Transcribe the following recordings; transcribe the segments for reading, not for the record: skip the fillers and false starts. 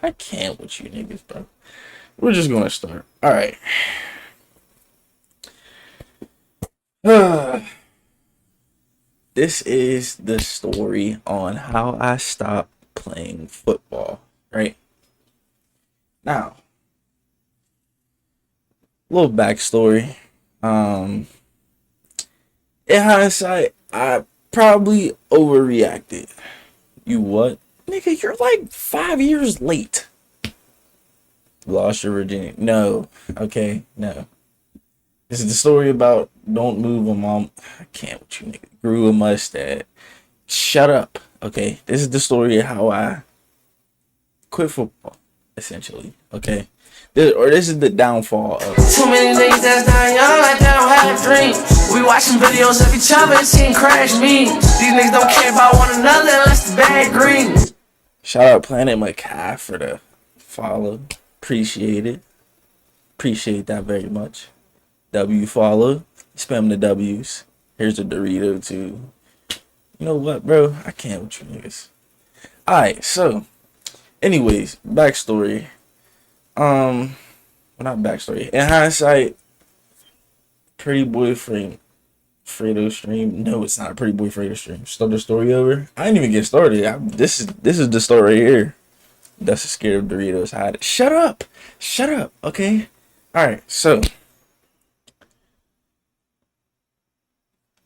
I can't with you niggas, bro. We're just gonna start. All right. This is the story on how I stopped playing football. Right now, little backstory. Um, in hindsight, I probably overreacted. You what? Nigga, you're like 5 years late. Lost your virginity. No. Okay, no. This is the story about don't move a mom. I can't with you, nigga. Grew a mustache. Shut up. Okay. This is the story of how I quit football, essentially. Okay. This is the downfall of too many niggas that's dying young like they don't have dreams. We watching videos of each other and seeing crash memes. These niggas don't care about one another unless the bad green. Shout out Planet McCaff for the follow. Appreciate it. Appreciate that very much. W follow. Spam the W's. Here's a Dorito too. You know what, bro? I can't with you niggas. Alright, so anyways, backstory. Well, not backstory. In hindsight, Pretty Boy Fredo stream. No, it's not a Pretty Boy Fredo stream. Start the story over. I didn't even get started. This is the story right here. That's a scared of Doritos. Hide it. Shut up. Shut up. Okay. All right. So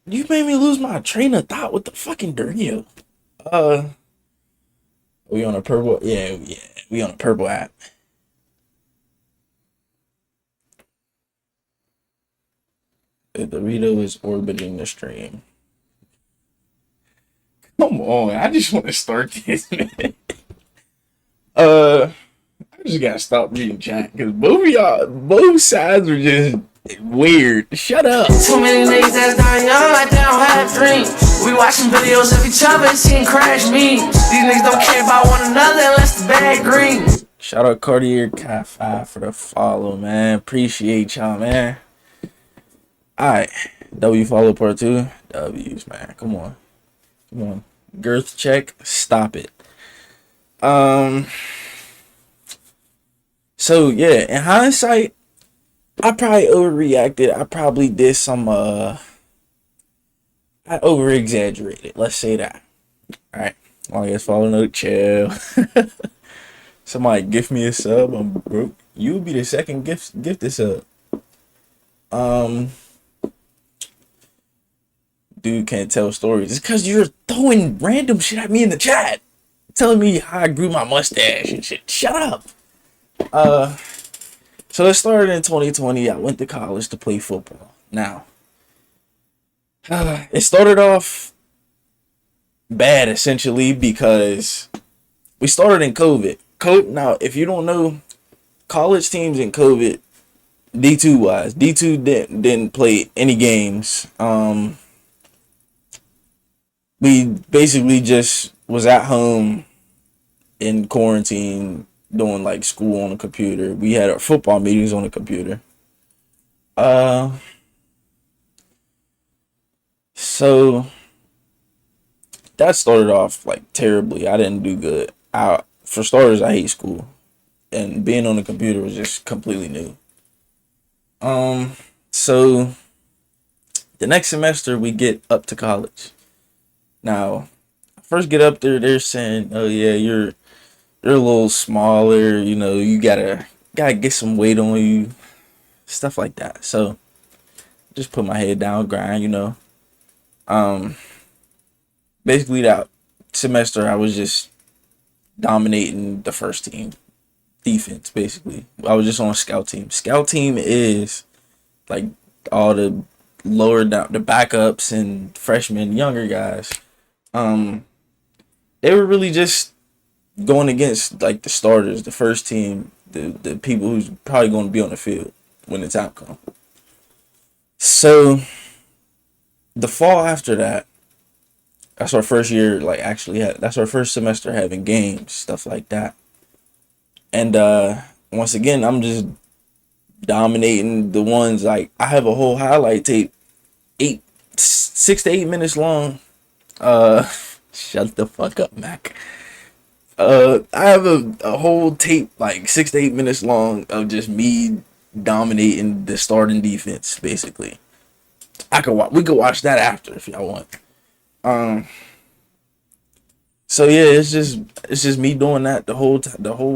you made me lose my train of thought with the fucking Dorito. We on a purple? Yeah. We on a purple app. The Dorito is orbiting the stream. Come on, I just want to start this, man. I just gotta stop reading chat because both sides are just weird. Shut up. Too many niggas that's dying young like they don't have dreams. We watching videos of each other and seeing crash memes. These niggas don't care about one another unless the bad green. Shout out Cartier Cafe for the follow, man. Appreciate y'all, man. Alright. W follow part 2. W's, man. Come on. Girth check. Stop it. So yeah, in hindsight, I probably overreacted. I probably did some I over exaggerated. Let's say that. Alright. Long as follow note, chill. Somebody gift me a sub. I'm broke. You'll be the second gifted sub. Dude can't tell stories. It's because you're throwing random shit at me in the chat, telling me how I grew my mustache and shit. Shut up. So it started in 2020. I went to college to play football. Now, it started off bad essentially because we started in COVID. Now, if you don't know, college teams in COVID, D2 wise, D2 didn't play any games. We basically just was at home in quarantine doing like school on the computer. We had our football meetings on the computer. So that started off like terribly. I didn't do good. For starters, I hate school, and being on the computer was just completely new. So the next semester we get up to college. Now, first get up there, they're saying, "Oh yeah, you're a little smaller. You know, you gotta get some weight on you, stuff like that." So, just put my head down, grind. You know, basically that semester I was just dominating the first team defense. Basically, I was just on scout team. Scout team is like all the lower down the backups and freshmen, younger guys. They were really just going against like the starters, the first team, the people who's probably going to be on the field when the time comes. So the fall after that, that's our first year, like that's our first semester having games, stuff like that. And once again, I'm just dominating the ones. Like I have a whole highlight tape, 6 to 8 minutes long. Shut the fuck up, Mac. I have a whole tape like 6 to 8 minutes long of just me dominating the starting defense. Basically, we could watch that after if y'all want. Um. So yeah, it's just me doing that the whole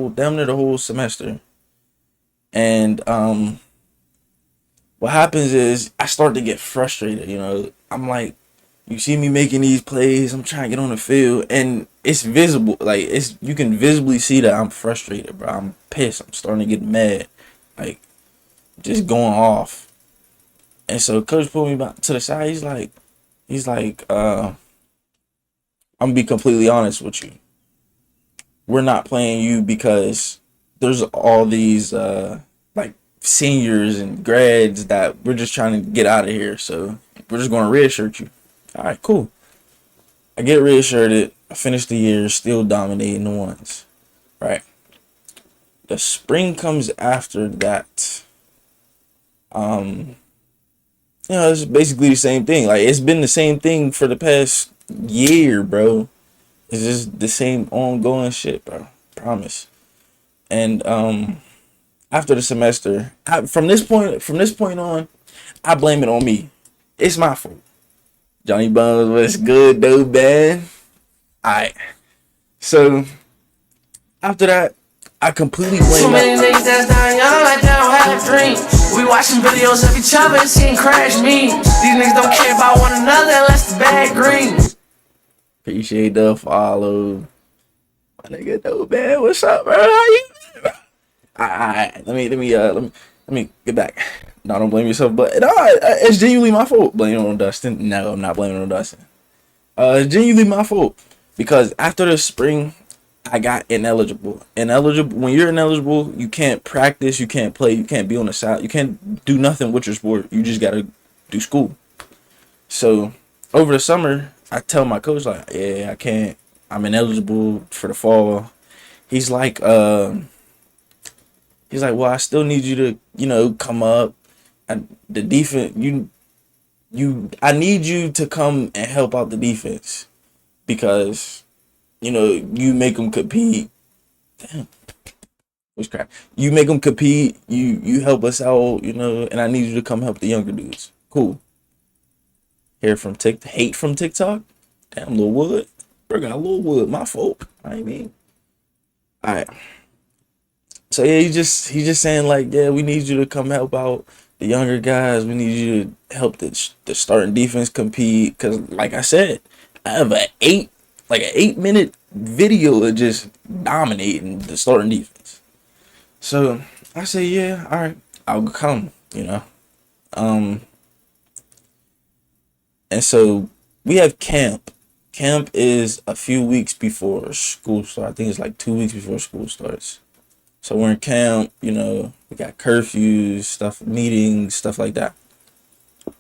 damn near the whole semester, and what happens is I start to get frustrated. I'm like, you see me making these plays, I'm trying to get on the field, and it's visible. Like you can visibly see that I'm frustrated, bro. I'm pissed. I'm starting to get mad, like just going off. And so coach pulled me back to the side. He's like, I'm gonna be completely honest with you. We're not playing you because there's all these like seniors and grads that we're just trying to get out of here. So we're just gonna redshirt you. All right, cool. I get redshirted. I finish the year still dominating the ones. Right. The spring comes after that. It's basically the same thing. Like it's been the same thing for the past year, bro. It's just the same ongoing shit, bro. Promise. And after the semester, from this point on, I blame it on me. It's my fault. Johnny Bones, what's good, though, man? Alright. So after that, I completely blame Too many niggas that's dying young like they don't have dreams. We watching videos of each other and seeing crash memes. These niggas don't care about one another unless the bag green. Appreciate the follow. My nigga, though, man. What's up, bro? How you been, bro? Alright, let me get back. No, don't blame yourself, but no, it's genuinely my fault. Blame it on Dustin. No, I'm not blaming it on Dustin. It's genuinely my fault because after the spring, I got ineligible. Ineligible. When you're ineligible, you can't practice, you can't play, you can't be on the side, you can't do nothing with your sport. You just gotta do school. So over the summer, I tell my coach like, yeah, I can't. I'm ineligible for the fall. He's like, well, I still need you to, come up. The defense, I need you to come and help out the defense because, you make them compete. Damn, what's crap? You make them compete. You help us out, and I need you to come help the younger dudes. Cool. Hate from TikTok. Damn, Lil Wood. Bro, got Lil Wood. My fault. I mean. All right. So yeah, he's just saying like, yeah, we need you to come help out the younger guys. We need you to help the starting defense compete. Cause like I said, I have an 8-minute video of just dominating the starting defense. So I say, yeah, all right, I'll come. And so we have camp. Camp is a few weeks before school starts. I think it's like 2 weeks before school starts. So we're in camp, we got curfews, meetings, stuff like that.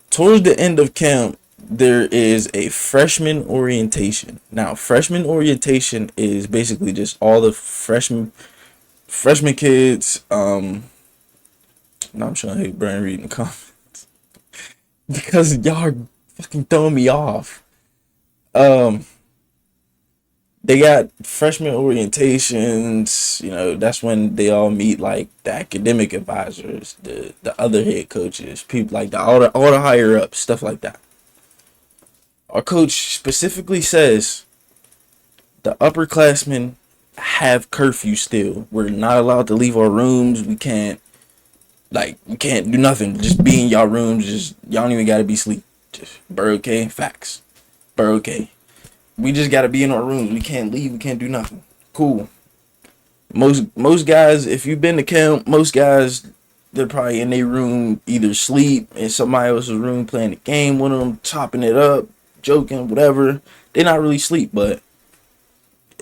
Towards the end of camp, there is a freshman orientation. Now, freshman orientation is basically just all the freshman kids. Now I'm trying to hate Brian reading the comments because y'all are fucking throwing me off. They got freshman orientations, that's when they all meet like the academic advisors, the other head coaches, people like all the higher ups, stuff like that. Our coach specifically says the upperclassmen have curfew still. We're not allowed to leave our rooms. We can't do nothing. Just be in y'all rooms. Y'all don't even gotta be asleep. Just okay, facts. Okay. We just gotta be in our rooms. We can't leave. We can't do nothing. Cool. Most guys, if you've been to camp, most guys, they're probably in their room, either sleep in somebody else's room, playing the game with them, chopping it up, joking, whatever. They're not really sleep, but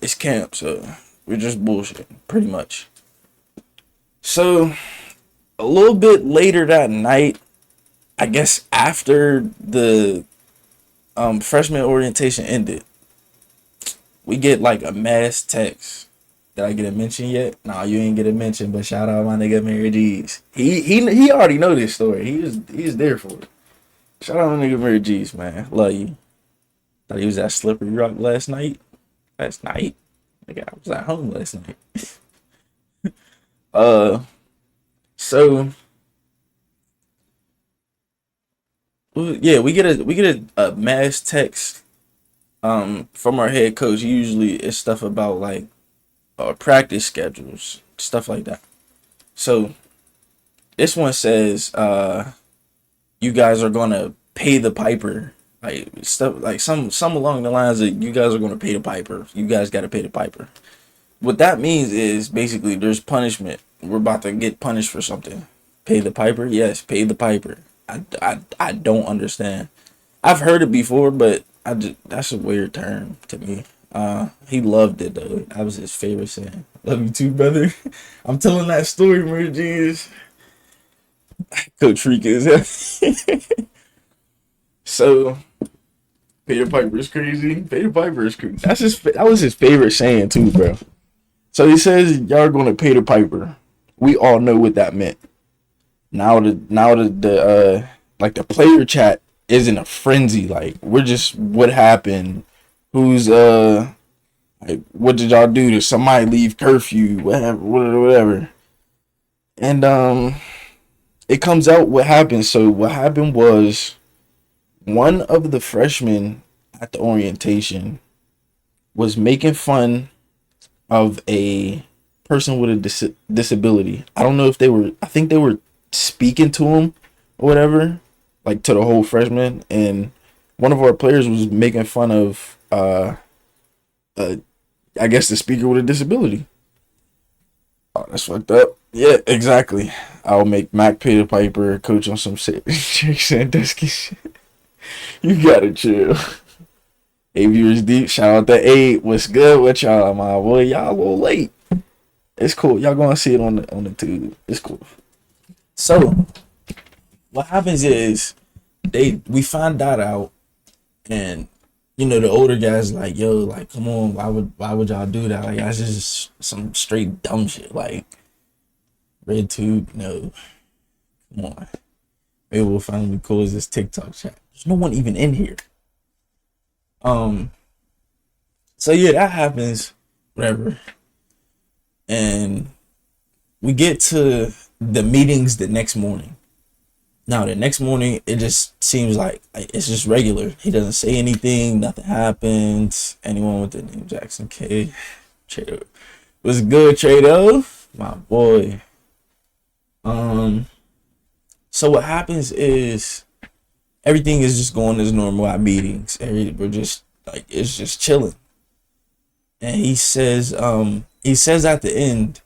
it's camp, so we're just bullshitting, pretty much. So a little bit later that night, I guess after the freshman orientation ended, we get like a mass text. Did I get a mention yet? Nah, you ain't get a mention, but shout out my nigga Mary G's. He already know this story. He's there for it. Shout out my nigga Mary G's, man. Love you. Thought he was at Slippery Rock last night. Nigga, I was at home last night. Uh, so yeah, we get a mass text from our head coach. Usually, it's stuff about like practice schedules, stuff like that. So this one says you guys are gonna pay the piper, like stuff like some along the lines of you guys are gonna pay the piper. You guys got to pay the piper. What that means is basically there's punishment. We're about to get punished for something. Pay the piper? Yes, pay the piper. I don't understand. I've heard it before, but that's a weird term to me. He loved it though. That was his favorite saying. Love you too, brother. I'm telling that story, Mary Jeans. Coach Freak is. So Peter Piper is crazy. Peter Piper is crazy. That was his favorite saying too, bro. So he says y'all are gonna pay the piper. We all know what that meant. Now the like the player chat is in a frenzy. Like we're just what happened? Who's like what did y'all do? Did somebody leave curfew? Whatever. And it comes out what happened. So what happened was one of the freshmen at the orientation was making fun of a person with a disability. I don't know if I think they were speaking to him or whatever, like to the whole freshman. And one of our players was making fun of, I guess the speaker with a disability. Oh, that's fucked up. Yeah, exactly. I'll make Mac pay the piper, coach on some Jake Sandusky shit. You gotta chill. Hey, viewers deep. Shout out to Abe. What's good with y'all, my boy? Y'all a little late. It's cool. Y'all gonna see it on the tube. It's cool. So, what happens is we find that out, and the older guys like, yo, like, come on, why would y'all do that? Like, that's just some straight dumb shit. Like, red tube, no, come on. Maybe we'll finally close this TikTok chat. There's no one even in here. So yeah, that happens, whatever. And we get to the meetings the next morning. Now, the next morning, it just seems like it's just regular. He doesn't say anything. Nothing happens. Anyone with the name Jackson K. Trado. What's good, Trado? My boy. So what happens is everything is just going as normal at meetings. We're just like, it's just chilling. And he says at the end,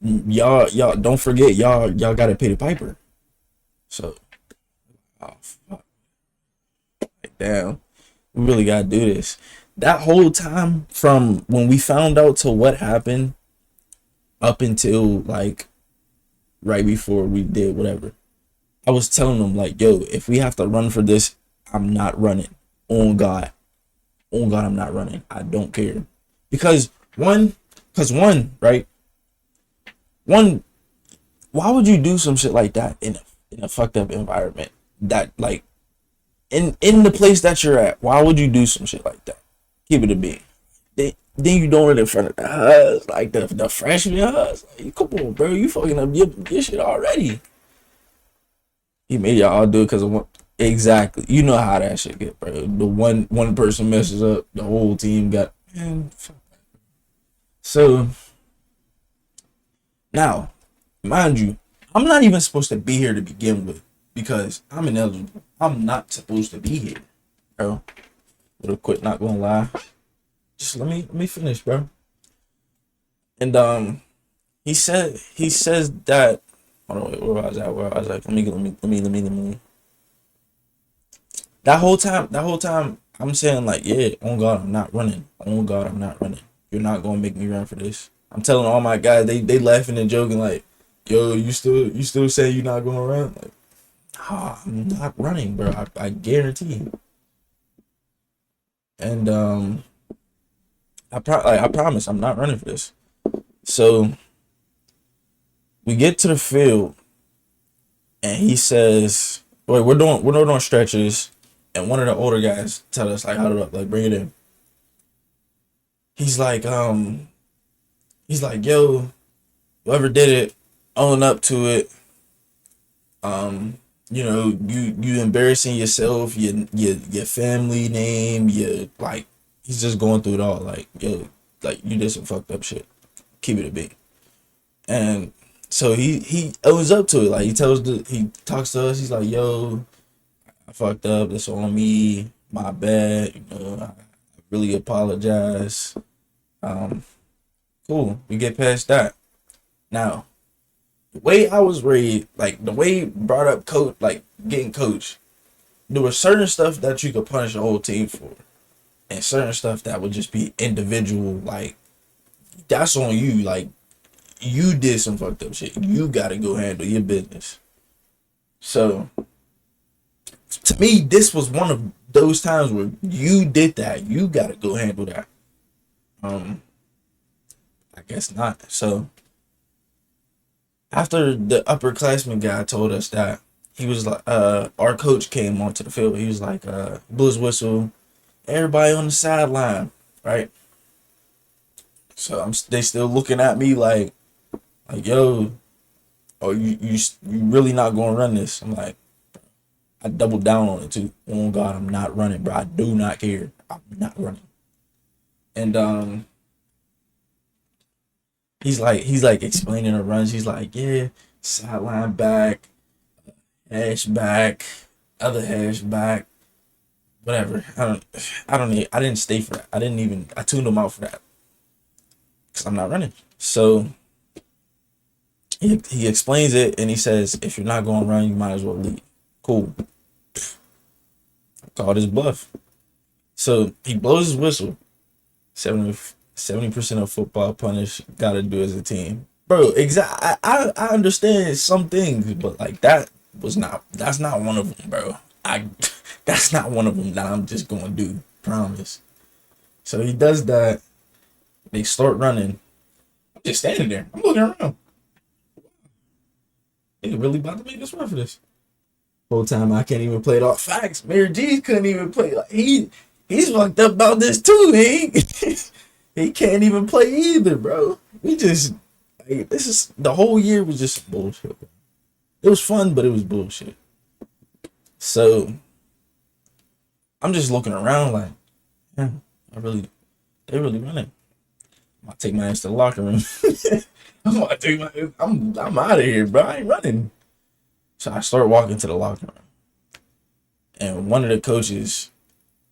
y'all don't forget, y'all gotta pay the piper. So, oh fuck, like, damn, we really gotta do this. That whole time from when we found out to what happened up until like right before we did whatever, I was telling them like, yo, if we have to run for this, I'm not running. On God, I'm not running. I don't care. Because one, right? One, why would you do some shit like that in a fucked up environment? That like in the place that you're at, why would you do some shit like that? Keep it a beat. Then you doing it in front of the huss, like the freshman huss. Like, come on, bro, you fucking up your shit already. He made y'all do it because of one. Exactly. You know how that shit get, bro. The one person messes up, the whole team got, man. Fuck that. So now, mind you, I'm not even supposed to be here to begin with because I'm ineligible. I'm not supposed to be here, bro. Little quick, not gonna lie. Just let me finish, bro. And he says that. Hold on, wait, where was I? Let me. That whole time, I'm saying like, yeah, on God, I'm not running. On God, I'm not running. You're not gonna make me run for this. I'm telling all my guys, they laughing and joking like, yo, you still say you're not gonna run? Like, I'm not running, bro. I guarantee you. And I promise I'm not running for this. So we get to the field, and he says, "Wait, we're doing stretches." And one of the older guys tell us like, "Hold it up, like bring it in." he's like, yo, whoever did it, own up to it. You know, you embarrassing yourself, your family name, your like. He's just going through it all. Like, yo, like you did some fucked up shit. Keep it a beat. And so he owns up to it. Like he talks to us. He's like, yo, I fucked up. That's on me. My bad. You know, I really apologize. Um, cool. We get past that. Now, the way I was raised, like the way brought up coach, like getting coached, there was certain stuff that you could punish a whole team for, and certain stuff that would just be individual. Like that's on you. Like you did some fucked up shit. You gotta go handle your business. So to me, this was one of those times where you did that. You gotta go handle that. I guess not. So after the upperclassman guy told us that, he was like, our coach came onto the field. He was like, blew his whistle, everybody on the sideline, right? So they still looking at me like yo, oh you really not gonna run this? I'm like, I doubled down on it too. Oh God, I'm not running, bro. I do not care. I'm not running. And he's like explaining the runs. He's like, yeah, sideline back, hash back, other hash back, whatever. I didn't stay for that. I tuned him out for that. Cause I'm not running. So he explains it and he says, if you're not going to run, you might as well leave. Cool. I called his bluff. So he blows his whistle. 70% of football punish gotta do as a team. Bro, I understand some things, but like that's not one of them, bro. That's not one of them that I'm just gonna do. Promise. So he does that. They start running. I'm just standing there. I'm looking around. They really about to make us run for this. Whole time I can't even play it off. Facts. Mayor G couldn't even play. Like he's fucked up about this too. He can't even play either, bro. This is the whole year was just bullshit. It was fun, but it was bullshit. So I'm just looking around like, yeah, they really running. I'm gonna take my ass to the locker room. I'm out of here, bro. I ain't running. So I start walking to the locker room. And one of the coaches,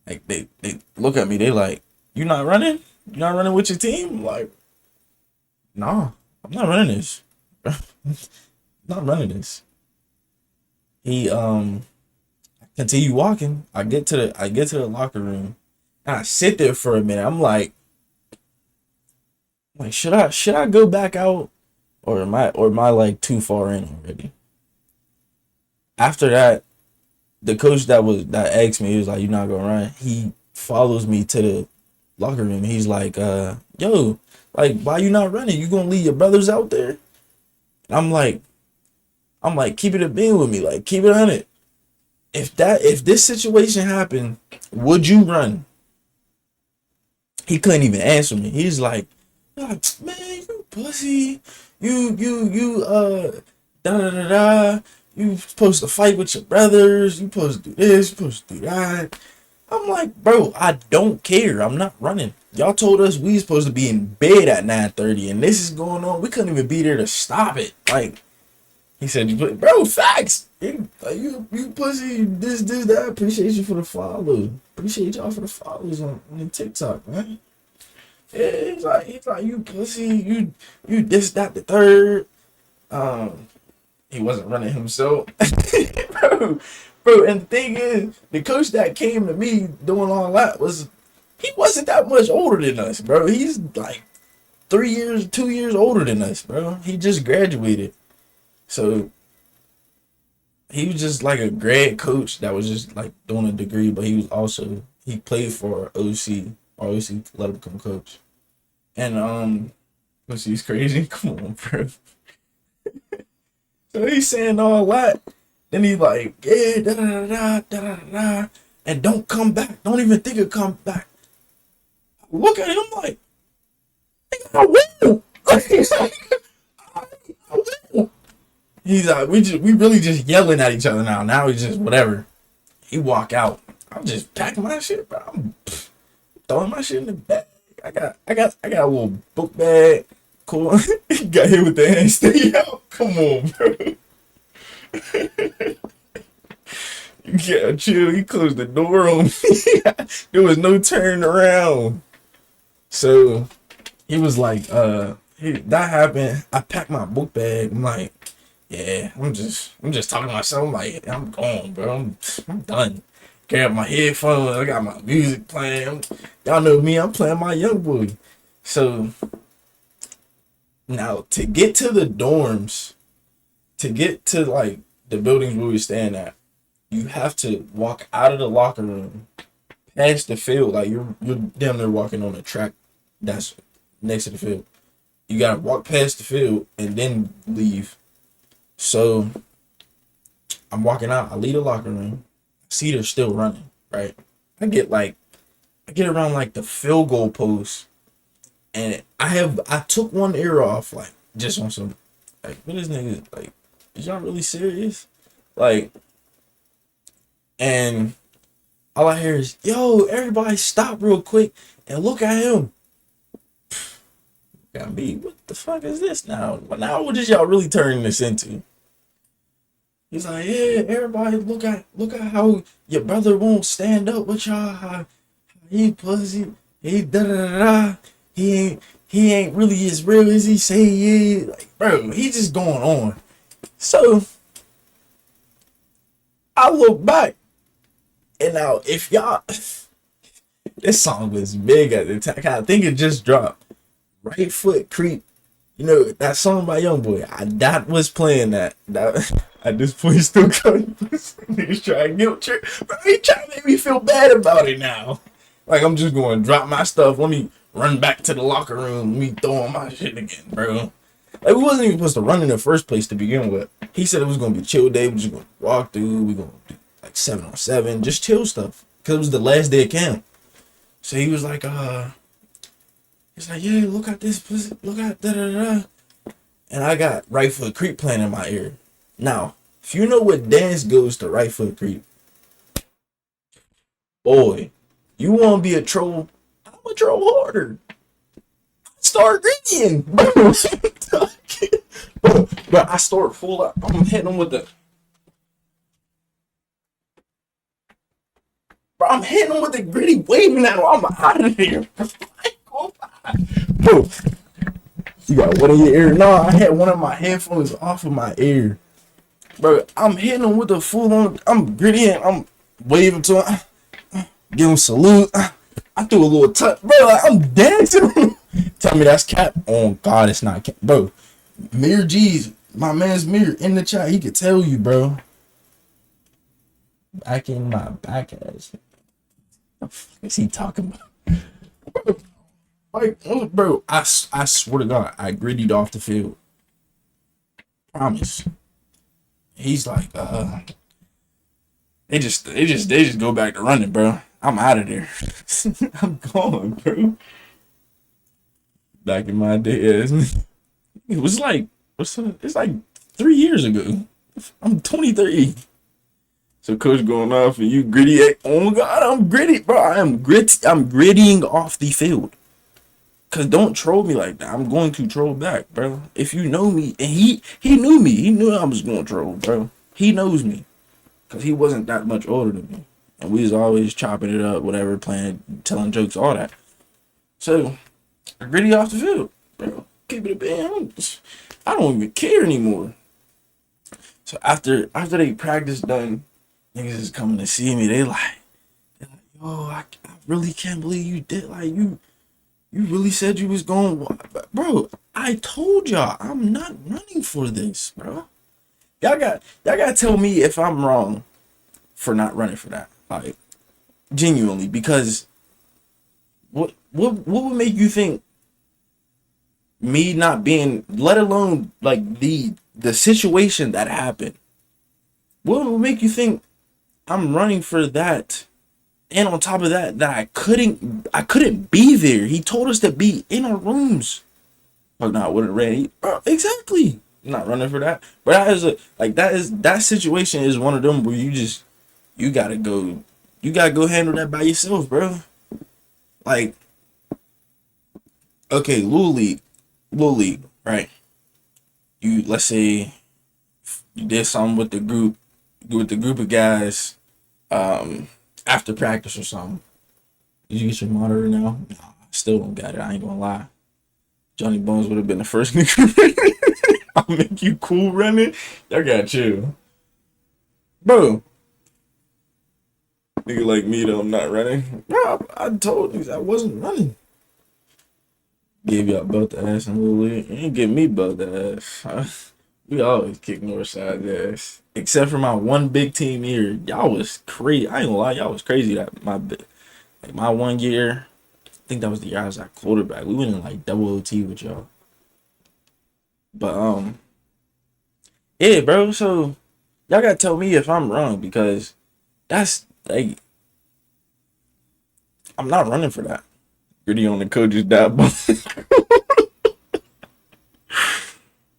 like they look at me, they like, you not running? You not running with your team? I'm like, nah, I'm not running this. Not running this. He continue walking. I get to the locker room. And I sit there for a minute. I'm like, should I go back out? Or am I like too far in already? After that, the coach that asked me, he was like, "You're not gonna run." He follows me to the locker room. He's like, yo, like, why you not running? You gonna leave your brothers out there? And I'm like, keep it a bean with me, like, keep it on it. If this situation happened, would you run? He couldn't even answer me. He's like, man, you pussy, you da da da da. You supposed to fight with your brothers. You supposed to do this. You supposed to do that. I'm like, bro, I don't care. I'm not running. Y'all told us we supposed to be in bed at 9:30, and this is going on. We couldn't even be there to stop it. Like, he said, bro, facts. You pussy, this, that. Appreciate you for the follow. Appreciate y'all for the follows on the TikTok, man. Yeah, he's like, you pussy, you this, that, the third. He wasn't running himself. Bro, and the thing is, the coach that came to me doing all that he wasn't that much older than us, bro. He's like 2 years older than us, bro. He just graduated. So he was just like a grad coach that was just like doing a degree, but he played for OC. Or OC let him become coach. And OC's crazy. Come on, bro. So he's saying all that. Then he's like, yeah, da da da da da da, and don't come back. Don't even think of come back. I look at him like, I will. He's like, I will. He's like, we really just yelling at each other now. Now it's just whatever. He walk out. I'm just packing my shit, bro. I'm throwing my shit in the bag. I got a little book bag. Cool. Got hit with the handstand. Yo, come on, bro. Yeah, chill. He closed the door on me. There was no turning around. So he was like, that happened. I packed my book bag. I'm like, yeah, I'm just talking to myself. I'm like, I'm gone, bro. I'm done. Grab my headphones. I got my music playing. Y'all know me. I'm playing my Young Boy. So now to get to the dorms, to get to like the buildings where we staying at, you have to walk out of the locker room, past the field. Like you're down there walking on a track that's next to the field. You gotta walk past the field and then leave. So I'm walking out. I leave the locker room. See they're still running. Right. I get around like the field goal post, and I took one ear off, like just on some, like, what is nigga, like, is y'all really serious? Like, and all I hear is, yo, everybody stop real quick and look at him. Got me. What the fuck is this now? Now what is y'all really turning this into? He's like, yeah, everybody look at how your brother won't stand up with y'all. How he pussy. He da da da da. He ain't really as real as he say he is. Like, bro, he just going on. So I look back, and now if y'all, this song was big at the time. I think it just dropped. Right Foot Creep. You know that song by Young Boy. That was playing that. At this point, still coming. Niggas trying to guilt trip. Bro, he trying to make me feel bad about it now. Like I'm just going to drop my stuff. Let me run back to the locker room. Let me throw on my shit again, bro. Like we wasn't even supposed to run in the first place to begin with. He said it was gonna be a chill day. We're just gonna walk through. We're gonna do like 7-on-7, just chill stuff. Cause it was the last day of camp. So he was like, he's like, yeah, look at this pussy, look at da da da. And I got Right Foot Creep playing in my ear. Now, if you know what dance goes to Right Foot Creep, boy, you want to be a troll? I'm a troll harder. Start grittying, bro. But I start full up. I'm hitting him with the. Bro, I'm hitting him with the gritty, waving at him. I'm out of here. Bro, you got one in your ear? No, I had one of my headphones off of my ear. Bro, I'm hitting him with the full on. I'm grittying. I'm waving to him. Give him a salute. I threw a little touch. Bro, like, I'm dancing. Tell me that's cap. Oh, God, it's not cap. Bro, Mir G's, my man's Mir, in the chat. He could tell you, bro. Back in my back ass. What the fuck is he talking about? Like, bro, I swear to God, I grittied off the field. Promise. He's like, they just go back to running, bro. I'm out of there. I'm gone, bro. Back in my day, it was like, it's like 3 years ago. I'm 23. So coach going off and you gritty. Oh my God, I'm gritty, bro. I'm grittying off the field. Cause don't troll me like that. I'm going to troll back, bro. If you know me, and he knew me. He knew I was going to troll, bro. He knows me. Cause he wasn't that much older than me. And we was always chopping it up, whatever, playing, telling jokes, all that. So, I gritty off the field, bro. Keep it a band. I don't even care anymore. So after they practice done, niggas is coming to see me. They like, yo, I really can't believe you did, like, you really said you was going, bro. I told y'all I'm not running for this, bro. Y'all gotta tell me if I'm wrong for not running for that, like, genuinely. Because what would make you think me not being, let alone like the situation that happened, what would make you think I'm running for that? And on top of that, I couldn't be there. He told us to be in our rooms. Fuck not would have ran. Exactly. I'm not running for that. But that situation is one of them where you gotta go handle that by yourself, bro. Like, okay, Little League, right? You let's say you did something with the group of guys, after practice or something. Did you get your monitor now? Nah, I still don't got it. I ain't gonna lie. Johnny Bones would have been the first nigga. I'll make you cool running. Y'all got chill, bro. Nigga like me though, I'm not running. Bro, I told you I wasn't running. Gave y'all belt the ass in Little League. You ain't give me belt the ass. We always kick Northside's ass. Except for my one big team year. Y'all was crazy. I ain't gonna lie, y'all was crazy that my 1 year. I think that was the year I was at quarterback. We went in like double OT with y'all. But yeah, bro. So y'all gotta tell me if I'm wrong because that's like I'm not running for that. Gritty on the coach's dad.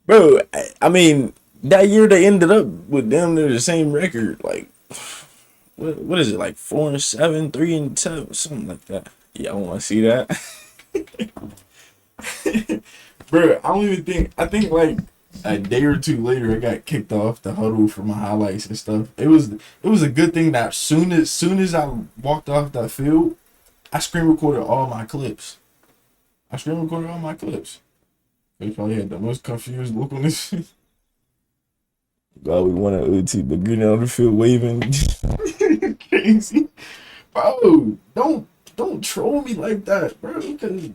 Bro, I mean, that year they ended up with them near the same record. Like, what is it? Like 4-7, 3-7, something like that. Yeah, I want to see that. Bro, I don't even think. I think like a day or two later, I got kicked off the huddle for my highlights and stuff. It was a good thing that soon as I walked off that field, I screen recorded all my clips. They probably had the most confused look on this shit. God, we won at OT, but getting on the field waving. Crazy. Bro, don't troll me like that, bro. Because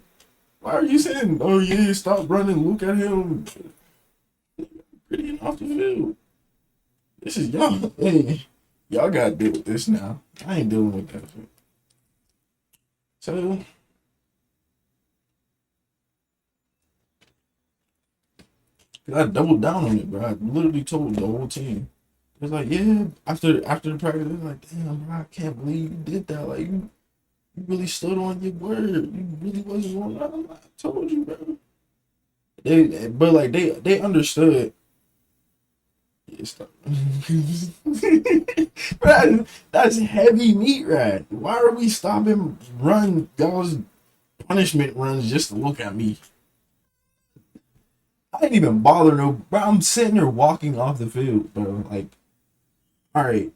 why are you saying, oh yeah, stop running, look at him. Pretty off the field. This is y'all. Hey, y'all gotta deal with this now. I ain't dealing with that shit. So I doubled down on it, bro. I literally told the whole team. It was like, yeah, after the practice, it was like, damn, bro, I can't believe you did that. Like, you really stood on your word. You really wasn't wrong. I told you, bro. They understood. Yeah, stop. Bro, that's heavy meat, right? Why are we stopping y'all's punishment runs just to look at me? I didn't even bother bro. I'm sitting there walking off the field, bro. Like, all right,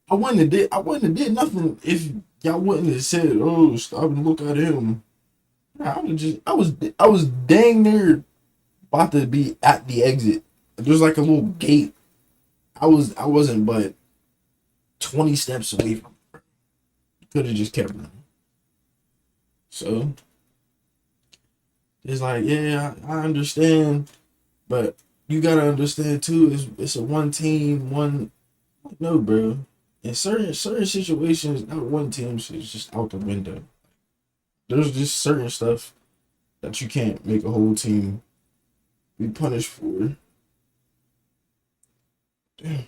I wouldn't have did nothing if y'all wouldn't have said, "Oh, stop and look at him." I was dang near about to be at the exit. There's like a little gate. I wasn't but 20 steps away from it. Could have just kept running. So it's like, yeah, I understand, but you gotta understand too. It's a one team, one. No, bro. In certain situations, that one team is just out the window. There's just certain stuff that you can't make a whole team be punished for. Damn.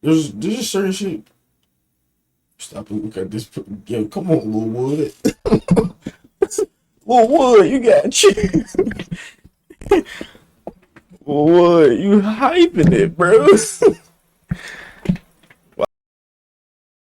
There's just certain shit. Stop and look at this. Yo, come on, Lil Wood. Lil Wood, you got you. Lil Wood, you hyping it, bro.